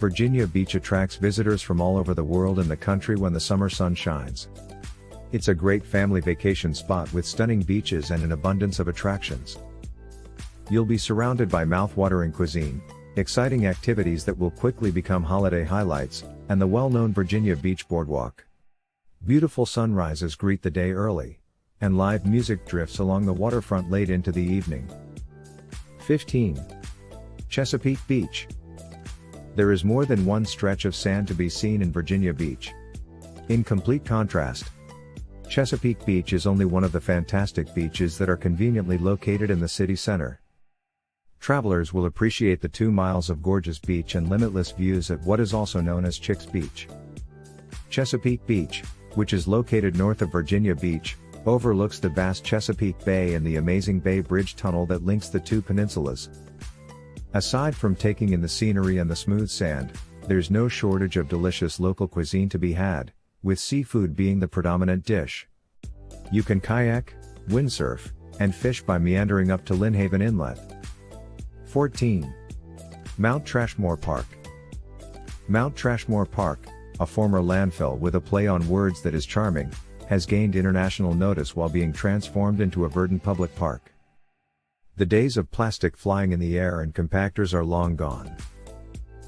Virginia Beach attracts visitors from all over the world and the country when the summer sun shines. It's a great family vacation spot with stunning beaches and an abundance of attractions. You'll be surrounded by mouth-watering cuisine, exciting activities that will quickly become holiday highlights, and the well-known Virginia Beach Boardwalk. Beautiful sunrises greet the day early, and live music drifts along the waterfront late into the evening. 15. Chesapeake Beach. There is more than one stretch of sand to be seen in Virginia Beach. In complete contrast, Chesapeake Beach is only one of the fantastic beaches that are conveniently located in the city center. Travelers will appreciate the 2 miles of gorgeous beach and limitless views at what is also known as Chicks Beach. Chesapeake Beach, which is located north of Virginia Beach, overlooks the vast Chesapeake Bay and the amazing Bay Bridge Tunnel that links the two peninsulas. Aside from taking in the scenery and the smooth sand, there's no shortage of delicious local cuisine to be had, with seafood being the predominant dish. You can kayak, windsurf, and fish by meandering up to Lynnhaven Inlet. 14. Mount Trashmore Park. Mount Trashmore Park, a former landfill with a play on words that is charming, has gained international notice while being transformed into a verdant public park. The days of plastic flying in the air and compactors are long gone.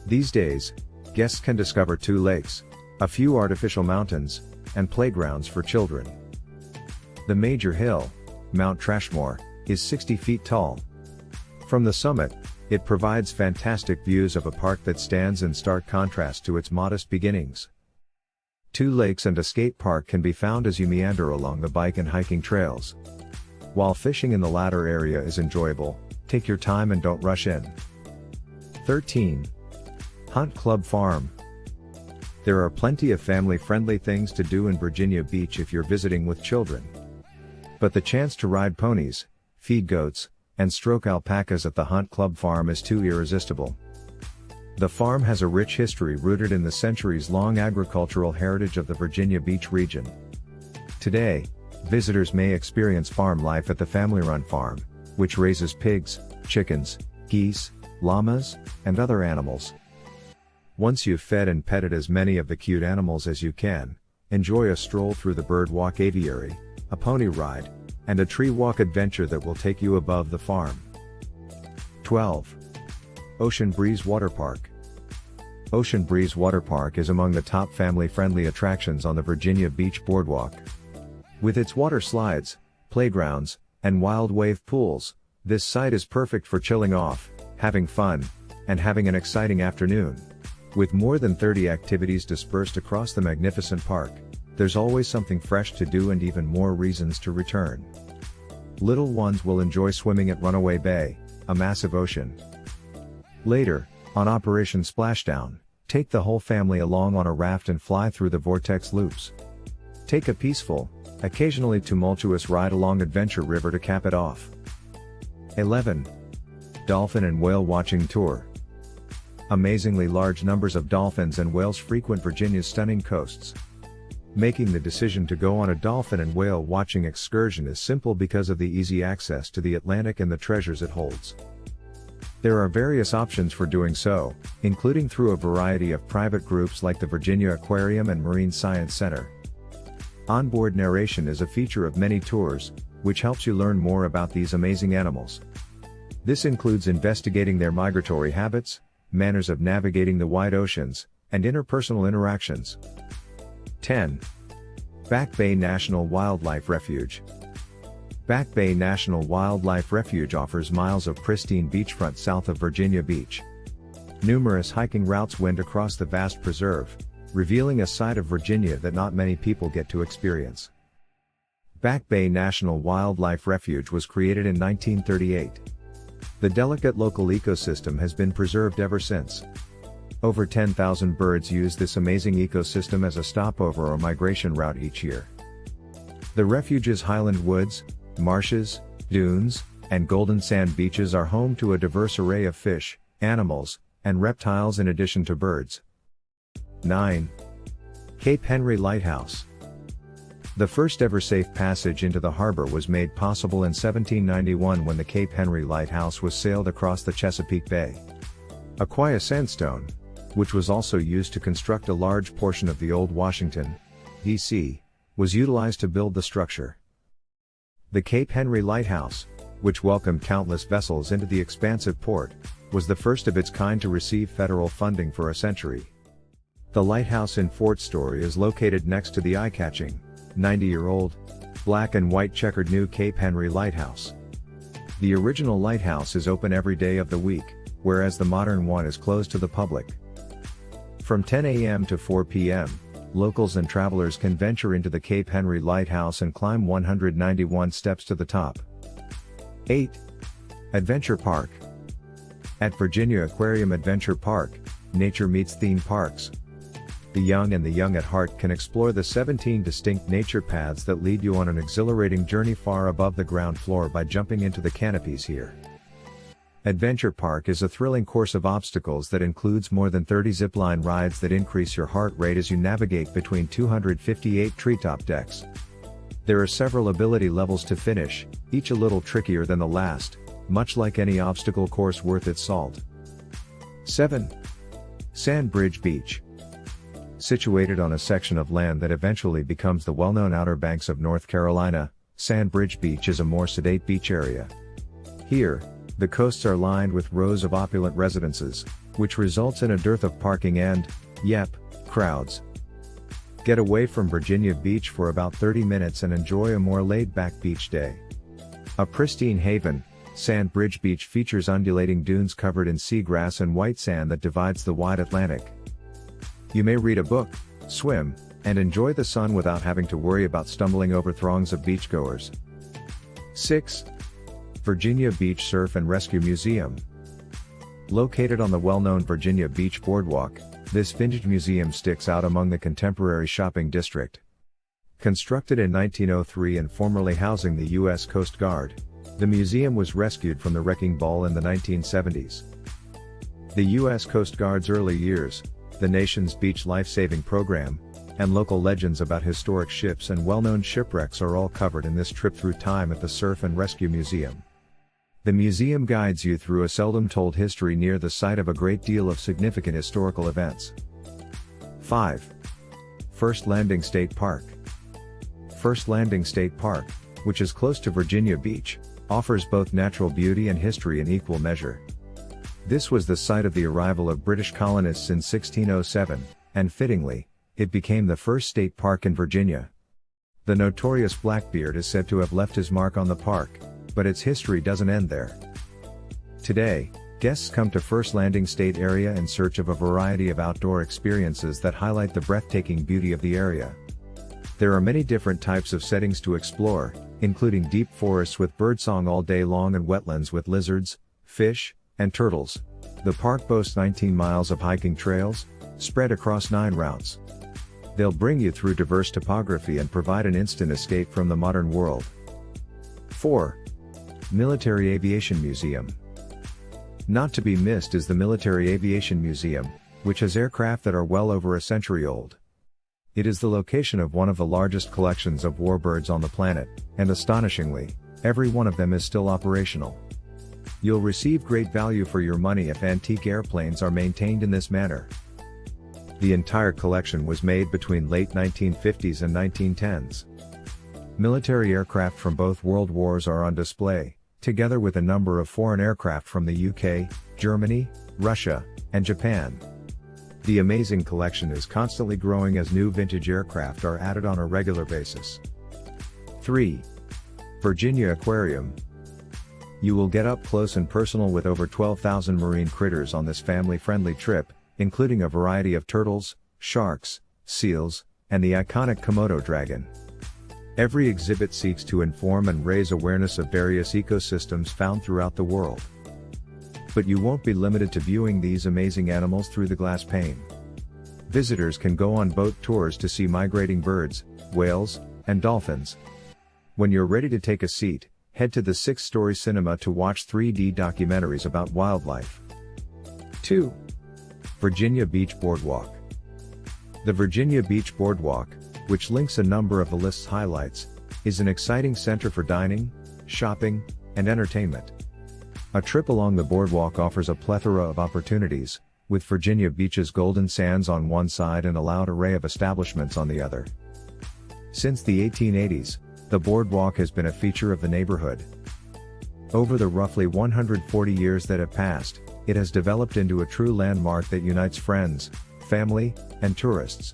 These days, guests can discover 2 lakes, a few artificial mountains, and playgrounds for children. The major hill, Mount Trashmore, is 60 feet tall. From the summit, it provides fantastic views of a park that stands in stark contrast to its modest beginnings. 2 lakes and a skate park can be found as you meander along the bike and hiking trails. While fishing in the latter area is enjoyable, take your time and don't rush in. 13. Hunt Club Farm. There are plenty of family-friendly things to do in Virginia Beach if you're visiting with children. But the chance to ride ponies, feed goats, and stroke alpacas at the Hunt Club Farm is too irresistible. The farm has a rich history rooted in the centuries-long agricultural heritage of the Virginia Beach region. Today, visitors may experience farm life at the family-run farm, which raises pigs, chickens, geese, llamas, and other animals. Once you've fed and petted as many of the cute animals as you can, enjoy a stroll through the Bird Walk Aviary, a pony ride, and a tree walk adventure that will take you above the farm. 12. Ocean Breeze Water Park. Ocean Breeze Water Park is among the top family-friendly attractions on the Virginia Beach Boardwalk. With its water slides, playgrounds, and wild wave pools, this site is perfect for chilling off, having fun, and having an exciting afternoon. With more than 30 activities dispersed across the magnificent park, there's always something fresh to do and even more reasons to return. Little ones will enjoy swimming at Runaway Bay, a massive ocean. Later, on Operation Splashdown, take the whole family along on a raft and fly through the vortex loops. Take a peaceful, occasionally tumultuous ride along Adventure River to cap it off. 11. Dolphin and Whale Watching Tour. Amazingly large numbers of dolphins and whales frequent Virginia's stunning coasts. Making the decision to go on a dolphin and whale watching excursion is simple because of the easy access to the Atlantic and the treasures it holds. There are various options for doing so, including through a variety of private groups like the Virginia Aquarium and Marine Science Center. Onboard narration is a feature of many tours, which helps you learn more about these amazing animals. This includes investigating their migratory habits, manners of navigating the wide oceans, and interpersonal interactions. 10. Back Bay National Wildlife Refuge. Back Bay National Wildlife Refuge offers miles of pristine beachfront south of Virginia Beach. Numerous hiking routes wind across the vast preserve, revealing a side of Virginia that not many people get to experience. Back Bay National Wildlife Refuge was created in 1938. The delicate local ecosystem has been preserved ever since. Over 10,000 birds use this amazing ecosystem as a stopover or migration route each year. The refuge's highland woods, marshes, dunes, and golden sand beaches are home to a diverse array of fish, animals, and reptiles in addition to birds. 9. Cape Henry Lighthouse. The first ever safe passage into the harbor was made possible in 1791 when the Cape Henry Lighthouse was sailed across the Chesapeake Bay. Aquia sandstone, which was also used to construct a large portion of the old Washington, D.C., was utilized to build the structure. The Cape Henry Lighthouse, which welcomed countless vessels into the expansive port, was the first of its kind to receive federal funding for a century. The lighthouse in Fort Story is located next to the eye-catching, 90-year-old, black and white checkered new Cape Henry Lighthouse. The original lighthouse is open every day of the week, whereas the modern one is closed to the public. From 10 a.m. to 4 p.m., locals and travelers can venture into the Cape Henry Lighthouse and climb 191 steps to the top. 8. Adventure Park. At Virginia Aquarium Adventure Park, nature meets theme parks. The young and the young at heart can explore the 17 distinct nature paths that lead you on an exhilarating journey far above the ground floor by jumping into the canopies here. Adventure Park is a thrilling course of obstacles that includes more than 30 zipline rides that increase your heart rate as you navigate between 258 treetop decks. There are several ability levels to finish, each a little trickier than the last, much like any obstacle course worth its salt. 7. Sandbridge Beach. Situated on a section of land that eventually becomes the well-known Outer Banks of North Carolina, Sandbridge Beach is a more sedate beach area. Here, the coasts are lined with rows of opulent residences, which results in a dearth of parking and, crowds. Get away from Virginia Beach for about 30 minutes and enjoy a more laid-back beach day. A pristine haven, Sandbridge Beach features undulating dunes covered in seagrass and white sand that divides the wide Atlantic. You may read a book, swim, and enjoy the sun without having to worry about stumbling over throngs of beachgoers. 6. Virginia Beach Surf and Rescue Museum. Located on the well-known Virginia Beach Boardwalk, this vintage museum sticks out among the contemporary shopping district. Constructed in 1903 and formerly housing the U.S. Coast Guard, the museum was rescued from the wrecking ball in the 1970s. The U.S. Coast Guard's early years, the nation's beach life-saving program, and local legends about historic ships and well-known shipwrecks are all covered in this trip through time at the Surf and Rescue Museum. The museum guides you through a seldom-told history near the site of a great deal of significant historical events. 5. First Landing State Park. First Landing State Park, which is close to Virginia Beach, offers both natural beauty and history in equal measure. This was the site of the arrival of British colonists in 1607, and fittingly, it became the first state park in Virginia. The notorious Blackbeard is said to have left his mark on the park, but its history doesn't end there. Today, guests come to First Landing State area in search of a variety of outdoor experiences that highlight the breathtaking beauty of the area. There are many different types of settings to explore, including deep forests with birdsong all day long and wetlands with lizards, fish, and turtles. The park boasts 19 miles of hiking trails, spread across 9 routes. They'll bring you through diverse topography and provide an instant escape from the modern world. 4. Military Aviation Museum. Not to be missed is the Military Aviation Museum, which has aircraft that are well over a century old. It is the location of one of the largest collections of warbirds on the planet, and astonishingly, every one of them is still operational. You'll receive great value for your money if antique airplanes are maintained in this manner. The entire collection was made between late 1950s and 1910s. Military aircraft from both world wars are on display, together with a number of foreign aircraft from the UK, Germany, Russia, and Japan. The amazing collection is constantly growing as new vintage aircraft are added on a regular basis. 3. Virginia Aquarium. You will get up close and personal with over 12,000 marine critters on this family-friendly trip, including a variety of turtles, sharks, seals, and the iconic Komodo dragon. Every exhibit seeks to inform and raise awareness of various ecosystems found throughout the world. But you won't be limited to viewing these amazing animals through the glass pane. Visitors can go on boat tours to see migrating birds, whales, and dolphins. When you're ready to take a seat, head to the 6-story cinema to watch 3D documentaries about wildlife. 2. Virginia Beach Boardwalk. The Virginia Beach Boardwalk, which links a number of the list's highlights, is an exciting center for dining, shopping, and entertainment. A trip along the boardwalk offers a plethora of opportunities, with Virginia Beach's golden sands on one side and a loud array of establishments on the other. Since the 1880s, the boardwalk has been a feature of the neighborhood. Over the roughly 140 years that have passed, it has developed into a true landmark that unites friends, family, and tourists.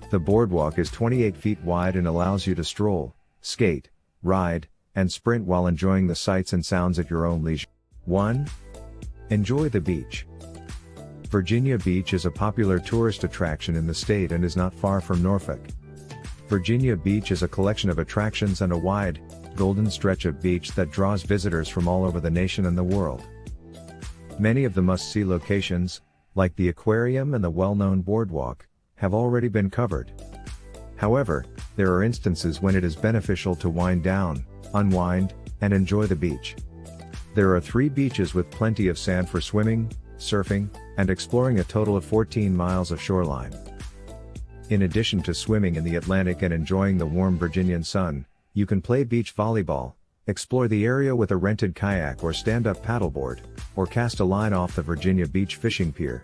The boardwalk is 28 feet wide and allows you to stroll, skate, ride, and sprint while enjoying the sights and sounds at your own leisure. 1. Enjoy the beach. Virginia Beach is a popular tourist attraction in the state and is not far from Norfolk. Virginia Beach is a collection of attractions and a wide, golden stretch of beach that draws visitors from all over the nation and the world. Many of the must-see locations, like the aquarium and the well-known boardwalk, have already been covered. However, there are instances when it is beneficial to wind down, unwind, and enjoy the beach. There are 3 beaches with plenty of sand for swimming, surfing, and exploring, a total of 14 miles of shoreline. In addition to swimming in the Atlantic and enjoying the warm Virginian sun, you can play beach volleyball, explore the area with a rented kayak or stand-up paddleboard, or cast a line off the Virginia Beach fishing pier.